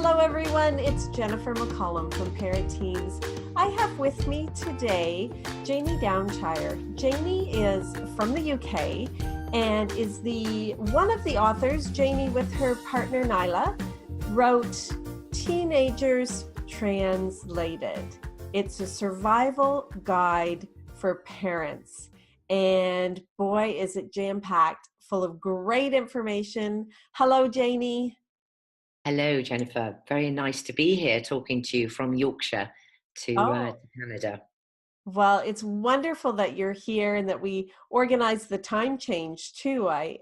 Hello everyone, it's Jennifer McCollum from Parent Teens. I have with me today Janey Downshire. Janey is from the UK and is one of the authors. Janey, with her partner Nyla, wrote Teenagers Translated. It's a survival guide for parents. And boy, is it jam-packed, full of great information. Hello, Janey. Hello, Jennifer. Very nice to be here talking to you from Yorkshire to Canada. Well, it's wonderful that you're here and that we organized the time change too. I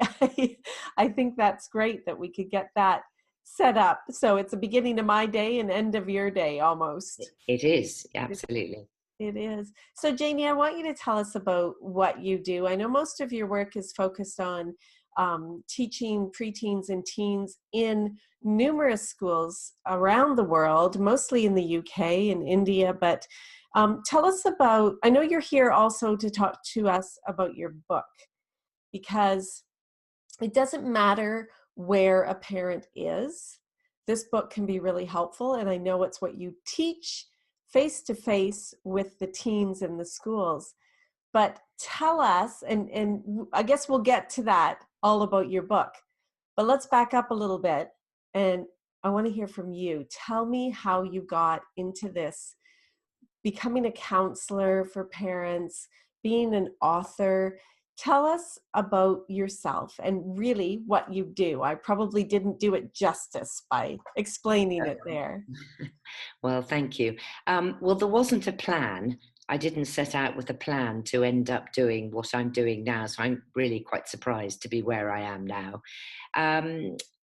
think that's great that we could get that set up. So it's the beginning of my day and end of your day almost. It is, absolutely. It is. So Janey, I want you to tell us about what you do. I know most of your work is focused on teaching preteens and teens in numerous schools around the world, mostly in the UK and India, but tell us about, I know you're here also to talk to us about your book, because it doesn't matter where a parent is. This book can be really helpful, and I know it's what you teach face-to-face with the teens in the schools. But tell us, and I guess we'll get to that, all about your book. But let's back up a little bit, and I want to hear from you. Tell me how you got into this, becoming a counselor for parents, being an author. Tell us about yourself and really what you do. I probably didn't do it justice by explaining it there. Well, thank you. Well, there wasn't a plan. I didn't set out with a plan to end up doing what I'm doing now, so I'm really quite surprised to be where I am now.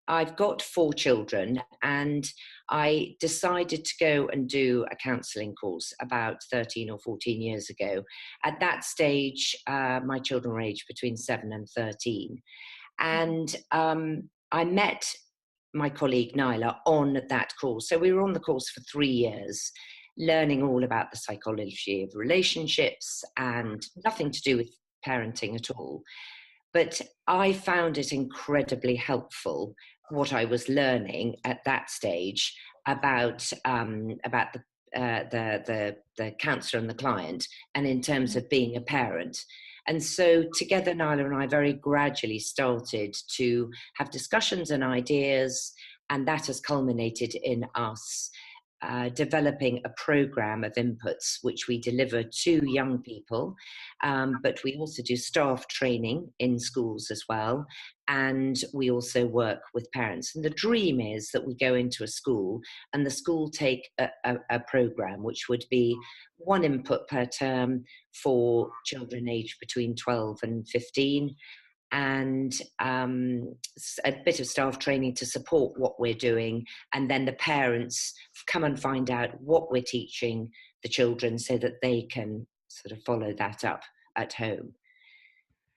I've got 4 children, and I decided to go and do a counselling course about 13 or 14 years ago. At that stage, my children were aged between 7 and 13. And I met my colleague Nyla on that course. So we were on the course for 3 years, learning all about the psychology of relationships and nothing to do with parenting at all. But I found it incredibly helpful, what I was learning at that stage about the counsellor and the client, and in terms of being a parent. And so together, Nyla and I very gradually started to have discussions and ideas, and that has culminated in us developing a program of inputs which we deliver to young people, but we also do staff training in schools as well, and we also work with parents. And the dream is that we go into a school and the school take a program which would be 1 input per term for children aged between 12 and 15, and a bit of staff training to support what we're doing, and then the parents come and find out what we're teaching the children so that they can sort of follow that up at home.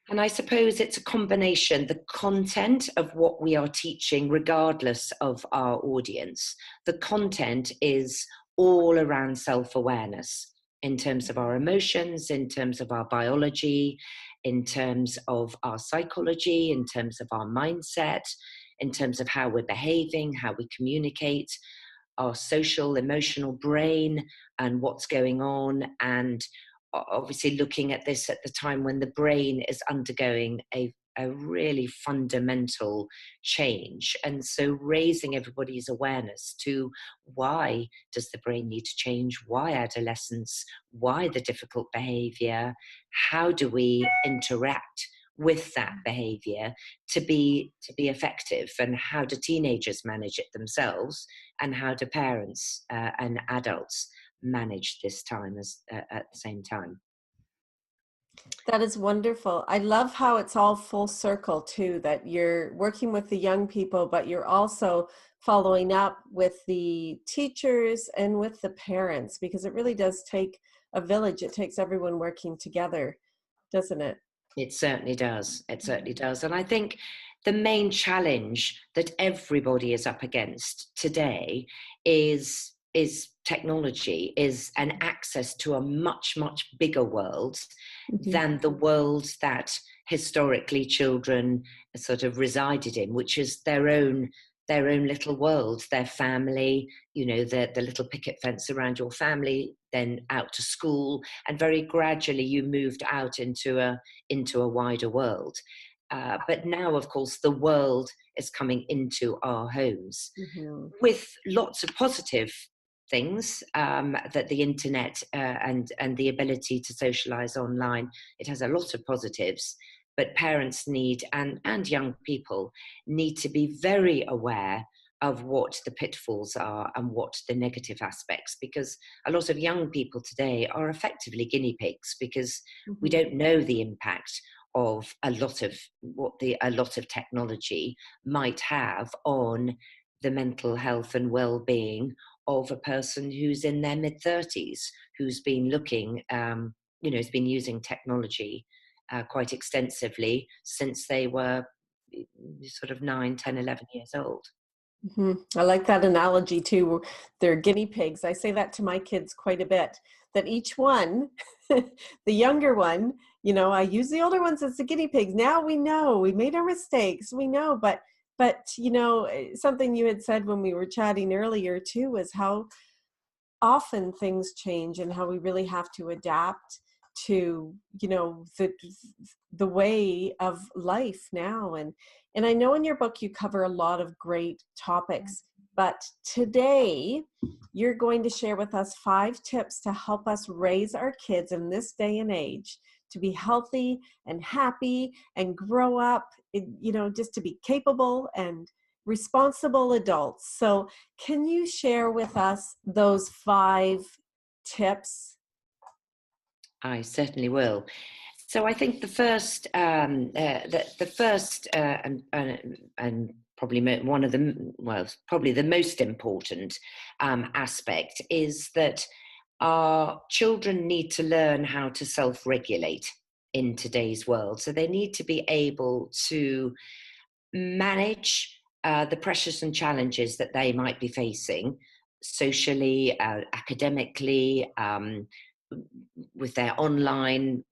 And I suppose it's a combination, the content of what we are teaching, regardless of our audience. The content is all around self-awareness in terms of our emotions, in terms of our biology, in terms of our psychology, in terms of our mindset, in terms of how we're behaving, how we communicate, our social, emotional brain, and what's going on. And obviously looking at this at the time when the brain is undergoing a really fundamental change. And so raising everybody's awareness to why does the brain need to change, why adolescence, why the difficult behavior, how do we interact with that behavior to be effective, and how do teenagers manage it themselves, and how do parents and adults manage this time at the same time. That is wonderful. I love how it's all full circle too, that you're working with the young people, but you're also following up with the teachers and with the parents, because it really does take a village. It takes everyone working together, doesn't it? It certainly does. It certainly does. And I think the main challenge that everybody is up against today is technology, is an access to a much, much bigger world than the world that historically children sort of resided in, which is their own their own little world, their family, you know, the little picket fence around your family, then out to school, and very gradually you moved out into a wider world. But now, of course, the world is coming into our homes Mm-hmm. with lots of positive things, that the internet and the ability to socialize online, it has a lot of positives. But parents need, and young people need to be very aware of what the pitfalls are and what the negative aspects, because a lot of young people today are effectively guinea pigs, because we Mm-hmm. don't know the impact of a lot of technology might have on the mental health and well-being of a person who's in their mid-30s, who's been looking, has been using technology quite extensively since they were sort of 9, 10, 11 years old. Mm-hmm. I like that analogy too. They're guinea pigs. I say that to my kids quite a bit, that each one, the younger one, I use the older ones as the guinea pigs. Now we know we made our mistakes. We know, but something you had said when we were chatting earlier too was how often things change and how we really have to adapt to the way of life now. And I know in your book you cover a lot of great topics, but today you're going to share with us 5 tips to help us raise our kids in this day and age to be healthy and happy and grow up, just to be capable and responsible adults. So can you share with us those 5 tips? I certainly will. So I think the first, and probably one of the, well, probably the most important aspect is that our children need to learn how to self-regulate in today's world. So they need to be able to manage the pressures and challenges that they might be facing socially, academically, with their online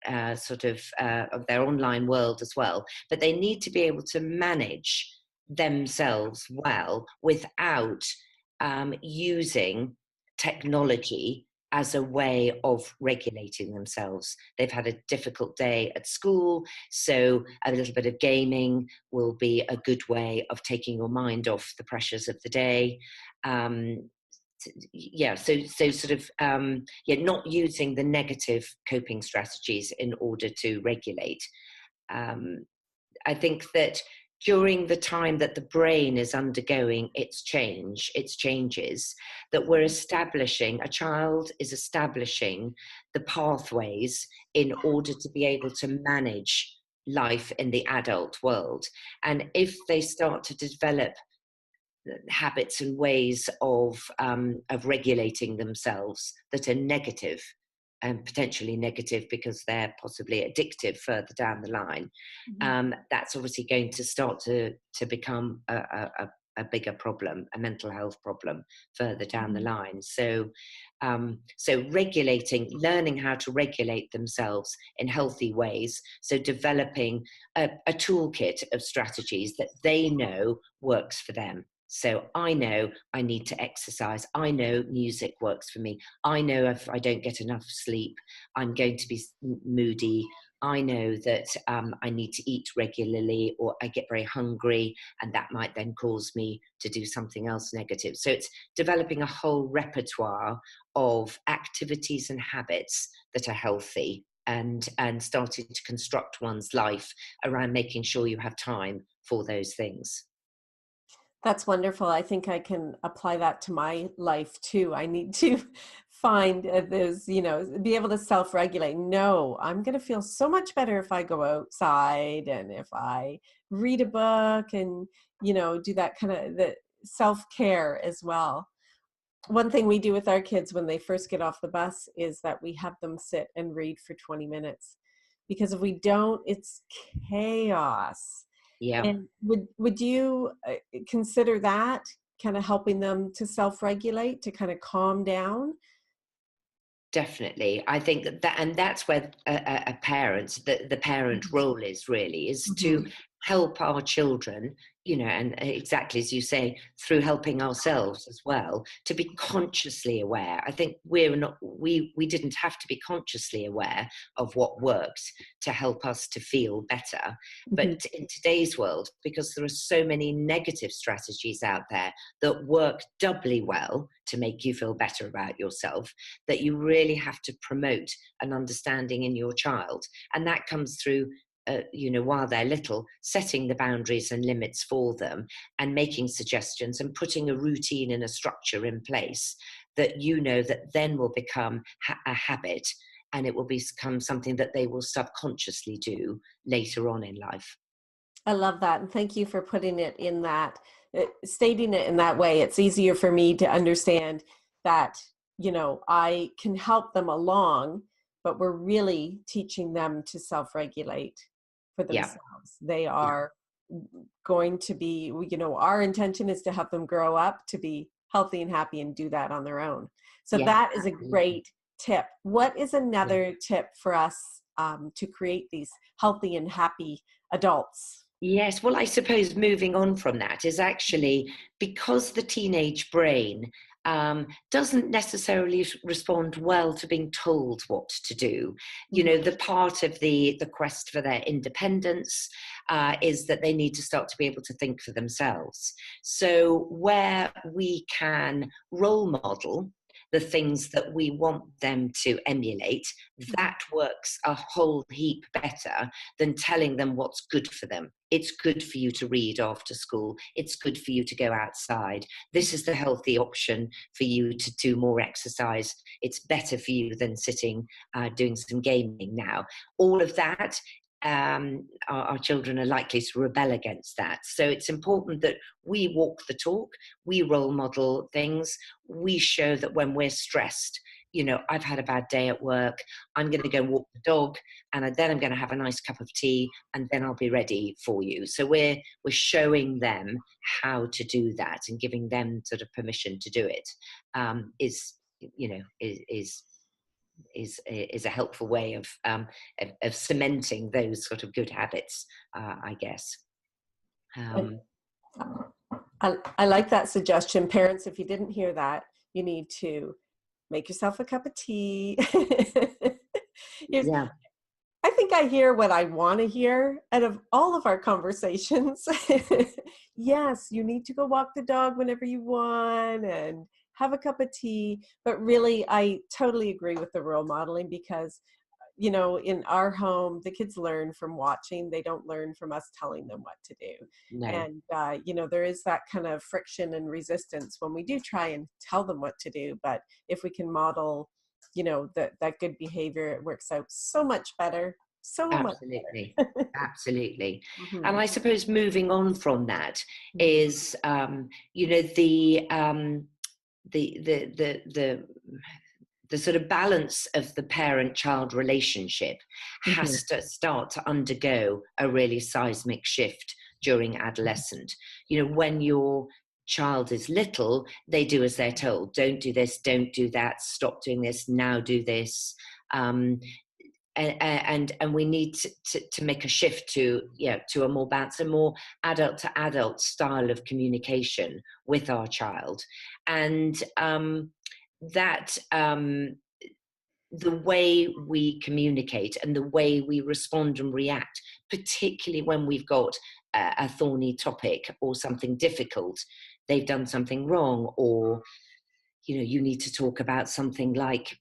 of their online world as well. But they need to be able to manage themselves well without using technology as a way of regulating themselves. They've had a difficult day at school, so a little bit of gaming will be a good way of taking your mind off the pressures of the day. Not using the negative coping strategies in order to regulate. I think that during the time that the brain is undergoing its changes, that a child is establishing the pathways in order to be able to manage life in the adult world. And if they start to develop habits and ways of regulating themselves that are negative, and potentially negative because they're possibly addictive further down the line, that's obviously going to start to become a bigger problem, a mental health problem further down the line. So learning how to regulate themselves in healthy ways. So developing a toolkit of strategies that they know works for them. So I know I need to exercise. I know music works for me. I know if I don't get enough sleep, I'm going to be moody. I know that I need to eat regularly, or I get very hungry, and that might then cause me to do something else negative. So it's developing a whole repertoire of activities and habits that are healthy, and starting to construct one's life around making sure you have time for those things. That's wonderful. I think I can apply that to my life too. I need to find those, be able to self-regulate. No, I'm going to feel so much better if I go outside and if I read a book and, do that kind of the self-care as well. One thing we do with our kids when they first get off the bus is that we have them sit and read for 20 minutes. Because if we don't, it's chaos. Yeah. And would you consider that kind of helping them to self-regulate, to kind of calm down? Definitely. I think that and that's where a parent, the parent role is really, is to help our children, and exactly as you say, through helping ourselves as well, to be consciously aware. I think we didn't have to be consciously aware of what works to help us to feel better. Mhm. But in today's world, because there are so many negative strategies out there that work doubly well to make you feel better about yourself, that you really have to promote an understanding in your child. And that comes through while they're little, setting the boundaries and limits for them and making suggestions and putting a routine and a structure in place that that then will become a habit, and it will become something that they will subconsciously do later on in life. I love that. And thank you for putting it in that, stating it in that way. It's easier for me to understand that, I can help them along, but we're really teaching them to self-regulate for Yeah, themselves. They yeah, are going to be, our intention is to help them grow up to be healthy and happy and do that on their own. So yeah, that is a absolutely. great tip. What is Yeah. another tip for us to create these healthy and happy adults? Yes, well, I suppose moving on from that is actually because the teenage brain doesn't necessarily respond well to being told what to do. Mhm. The part of the quest for their independence is that they need to start to be able to think for themselves. So where we can role model the things that we want them to emulate, Mhm. that works a whole heap better than telling them what's good for them. It's good for you to read after school. It's good for you to go outside. This is the healthy option for you to do more exercise. It's better for you than sitting doing some gaming now. All of that, our children are likely to rebel against that. So it's important that we walk the talk, we role model things, we show that when we're stressed, I've had a bad day at work, I'm going to go walk the dog, and then I'm going to have a nice cup of tea, and then I'll be ready for you. So we're showing them how to do that and giving them sort of permission to do it. Is you know is a helpful way of cementing those sort of good habits, I guess. I, Um, I like that suggestion. Parents, if you didn't hear that, you need to make yourself a cup of tea. Here's, yeah, I think I hear what I want to hear out of all of our conversations. Yes, you need to go walk the dog whenever you want and have a cup of tea. But really, I totally agree with the role modeling because, in our home, the kids learn from watching. They don't learn from us telling them what to do. no, And, there is that kind of friction and resistance when we do try and tell them what to do. But if we can model, that good behavior, it works out so much better, so much absolutely, better. absolutely. And Mhm. I suppose moving on from that Mhm. is, the the sort of balance of the parent-child relationship Mhm. has to start to undergo a really seismic shift during adolescent. When your child is little, they do as they're told. Don't do this, don't do that, stop doing this, now do this. Um, and we need to make a shift to a more balanced, a more adult to adult style of communication with our child, and that the way we communicate and the way we respond and react, particularly when we've got a thorny topic or something difficult, they've done something wrong, or you need to talk about something like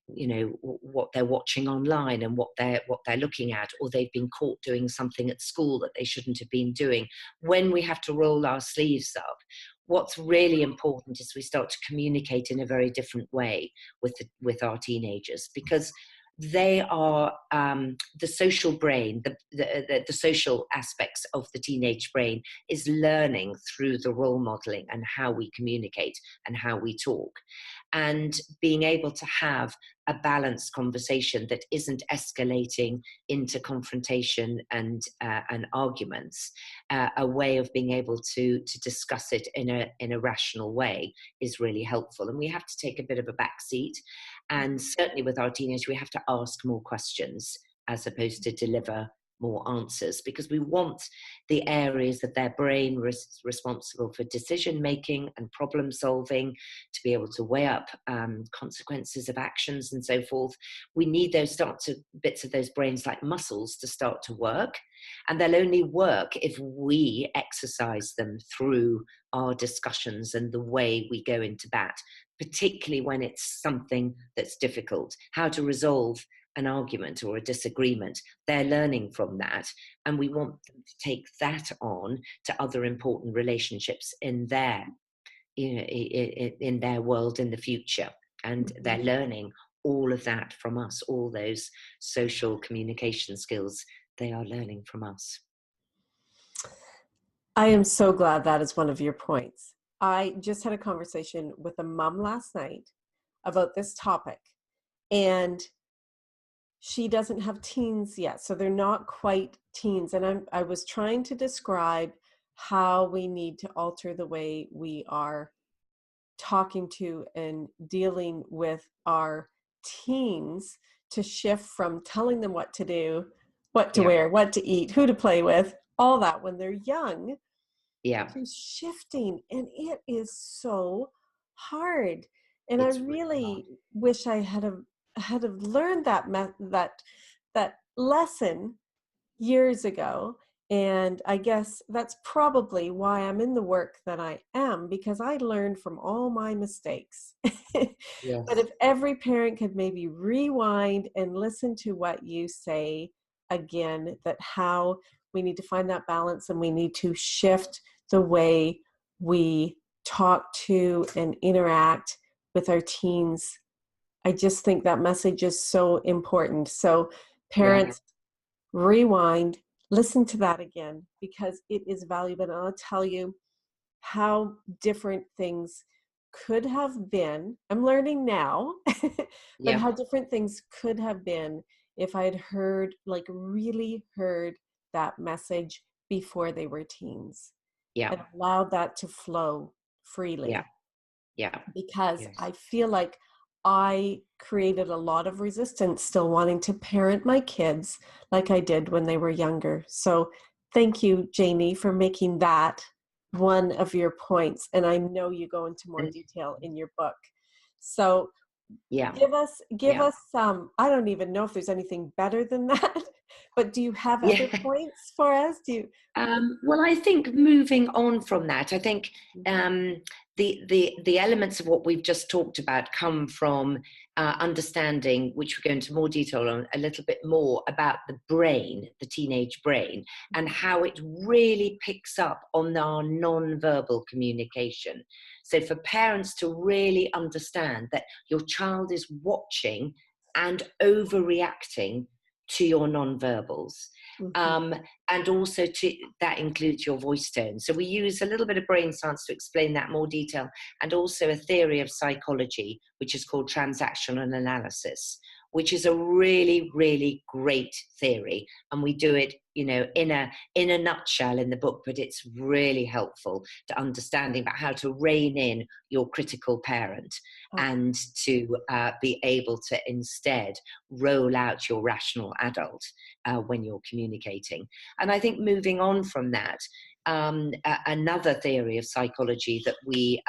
what they're watching online and what they're looking at, or they've been caught doing something at school that they shouldn't have been doing. When we have to roll our sleeves up, what's really important is we start to communicate in a very different way with our teenagers, because they are the social brain, the social aspects of the teenage brain is learning through the role modeling and how we communicate and how we talk, and being able to have a balanced conversation that isn't escalating into confrontation and arguments. A way of being able to discuss it in a rational way is really helpful, and we have to take a bit of a back seat. And certainly with our teenagers, we have to ask more questions as opposed to deliver more answers, because we want the areas of their brain responsible for decision making and problem solving to be able to weigh up consequences of actions and so forth. We need those bits of those brains like muscles to start to work, and they'll only work if we exercise them through our discussions and the way we go into that, particularly when it's something that's difficult, how to resolve an argument or a disagreement. They're learning from that, and we want them to take that on to other important relationships in their, in their world in the future. And they're learning all of that from us, all those social communication skills they are learning from us. I am so glad that is one of your points. I just had a conversation with a mom last night about this topic, and she doesn't have teens yet, so they're not quite teens. And I was trying to describe how we need to alter the way we are talking to and dealing with our teens to shift from telling them what to do, what to wear, what to eat, who to play with, all that when they're young, to shifting. And it is so hard. And I really wish I had learned that lesson years ago. And I guess that's probably why I'm in the work that I am, because I learned from all my mistakes. But if every parent could maybe rewind and listen to what you say again, that how we need to find that balance and we need to shift the way we talk to and interact with our teens. I just think that message is so important. So parents, rewind, listen to that again, because it is valuable. And I'll tell you how different things could have been. I'm learning now, but how different things could have been if I had heard, like really heard that message before they were teens. And allowed that to flow freely. Because I feel like I created a lot of resistance still wanting to parent my kids like I did when they were younger. So thank you, Janey, for making that one of your points. And I know you go into more detail in your book. So give us some, I don't even know if there's anything better than that, but do you have other points for us? Well, I think moving on from that, I think the elements of what we've just talked about come from understanding, which we'll go into more detail on a little bit more, about the brain, the teenage brain, and how it really picks up on our non-verbal communication. So for parents to really understand that your child is watching and overreacting to your non-verbals. And also that includes your voice tone. So we use a little bit of brain science to explain that more detail, and also a theory of psychology, which is called transactional analysis, which is a really, really great theory. And we do it, in a nutshell in the book, but it's really helpful to understanding about how to rein in your critical parent and to be able to instead roll out your rational adult when you're communicating. And I think moving on from that, another theory of psychology that we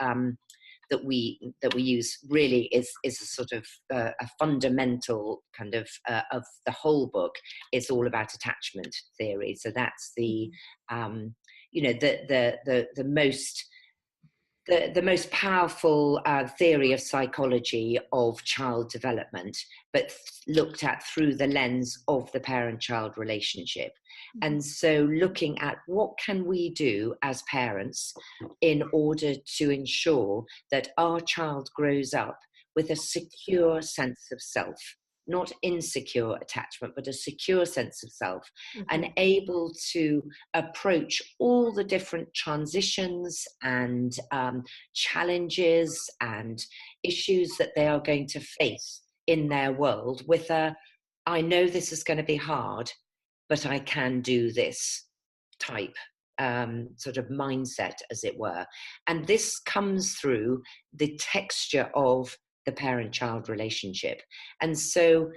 use really is a sort of a fundamental kind of the whole book. It's all about attachment theory. So that's the most powerful theory of psychology of child development, but looked at through the lens of the parent-child relationship. And so looking at what can we do as parents in order to ensure that our child grows up with a secure sense of self, not insecure attachment, but a secure sense of self, and able to approach all the different transitions and challenges and issues that they are going to face in their world with I know this is going to be hard, but I can do this type sort of mindset, as it were. And this comes through the texture of the parent-child relationship. And so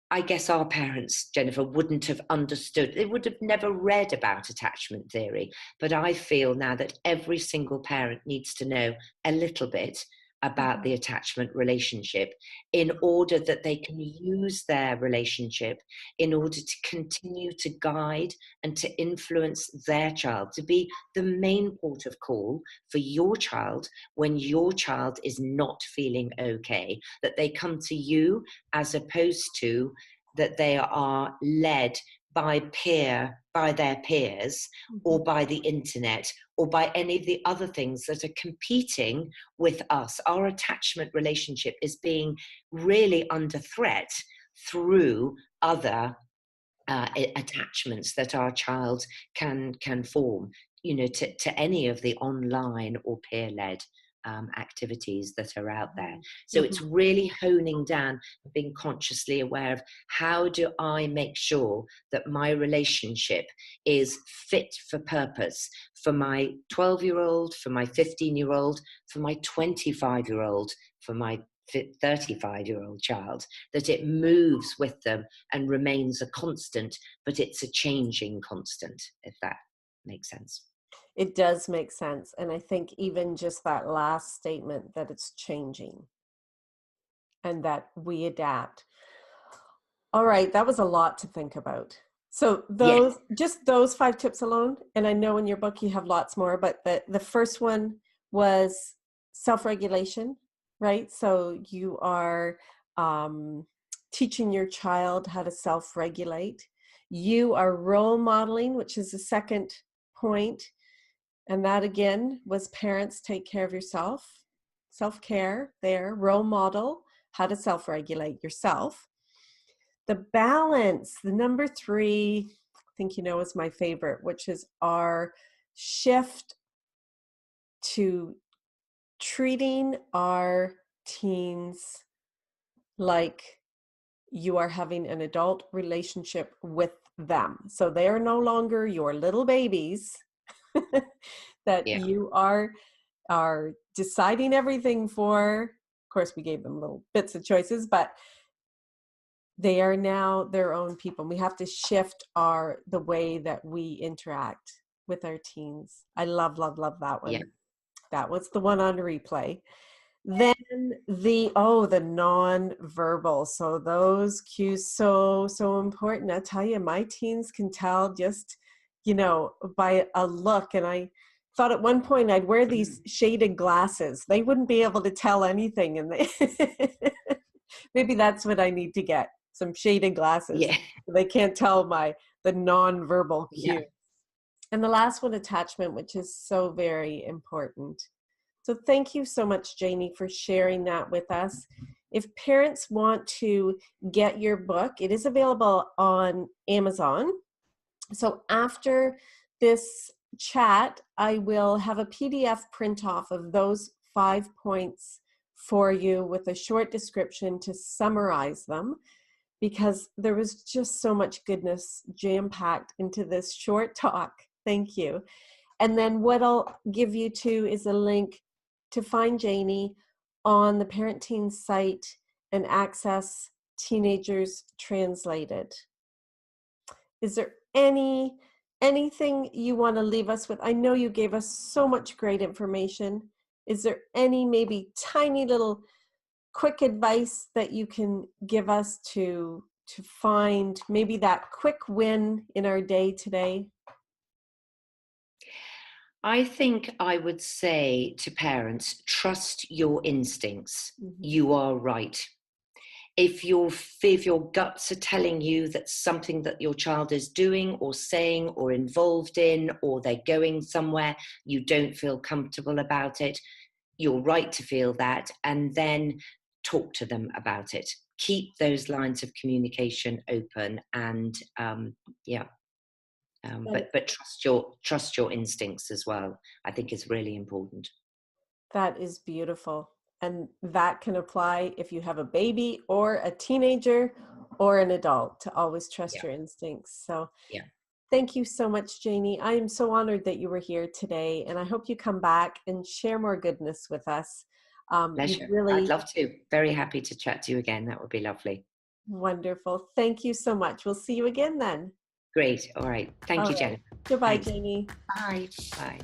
I guess our parents, Jennifer, wouldn't have understood. They would have never read about attachment theory. But I feel now that every single parent needs to know a little bit about the attachment relationship in order that they can use their relationship in order to continue to guide and to influence their child, to be the main port of call for your child when your child is not feeling okay, that they come to you as opposed to that they are led by their peers, or by the internet, or by any of the other things that are competing with us. Our attachment relationship is being really under threat through other attachments that our child can form, to any of the online or peer-led activities that are out there. So it's really honing down and being consciously aware of, how do I make sure that my relationship is fit for purpose for my 12-year-old, for my 15-year-old, for my 25-year-old, for my 35-year-old child, that it moves with them and remains a constant, but it's a changing constant, if that makes sense. It does make sense. And I think even just that last statement, that it's changing and that we adapt. All right, that was a lot to think about. So just those 5 tips alone, and I know in your book you have lots more, but the first one was self-regulation, right? So you are teaching your child how to self-regulate. You are role modeling, which is the second point. And that again was parents, take care of yourself. Self-care there, role model, how to self-regulate yourself. The balance, the number 3, I think is my favorite, which is our shift to treating our teens like you are having an adult relationship with them. So they are no longer your little babies that you are deciding everything for. Of course, we gave them little bits of choices, but they are now their own people. We have to shift the way that we interact with our teens. I love that one. Yeah. That was the one on replay. Then the non-verbal. So those cues, so important. I tell you, my teens can tell just, by a look. And I thought at one point I'd wear these shaded glasses. They wouldn't be able to tell anything. And maybe that's what I need to get, some shaded glasses. Yeah. They can't tell the non-verbal cues. Yeah. And the last one, attachment, which is so very important. So thank you so much, Janey, for sharing that with us. If parents want to get your book, it is available on Amazon. So after this chat, I will have a PDF print off of those 5 points for you with a short description to summarize them, because there was just so much goodness jam-packed into this short talk. Thank you. And then what I'll give you too is a link to find Janey on the Parent Teen site and access Teenagers Translated. Is there anything you want to leave us with? I know you gave us so much great information. Is there any maybe tiny little quick advice that you can give us to find maybe that quick win in our day today? I think I would say to parents, trust your instincts. You are right. If your guts are telling you that something that your child is doing or saying or involved in, or they're going somewhere, you don't feel comfortable about it, you're right to feel that, and then talk to them about it. Keep those lines of communication open, and but trust your instincts as well. I think is really important. That is beautiful. And that can apply if you have a baby or a teenager or an adult, to always trust your instincts. So thank you so much, Janey. I am so honored that you were here today, and I hope you come back and share more goodness with us. Pleasure. I'd love to. Very happy to chat to you again. That would be lovely. Wonderful. Thank you so much. We'll see you again then. Great. All right. Thank All you, right. Jennifer. Goodbye, Thanks. Janey. Bye. Bye.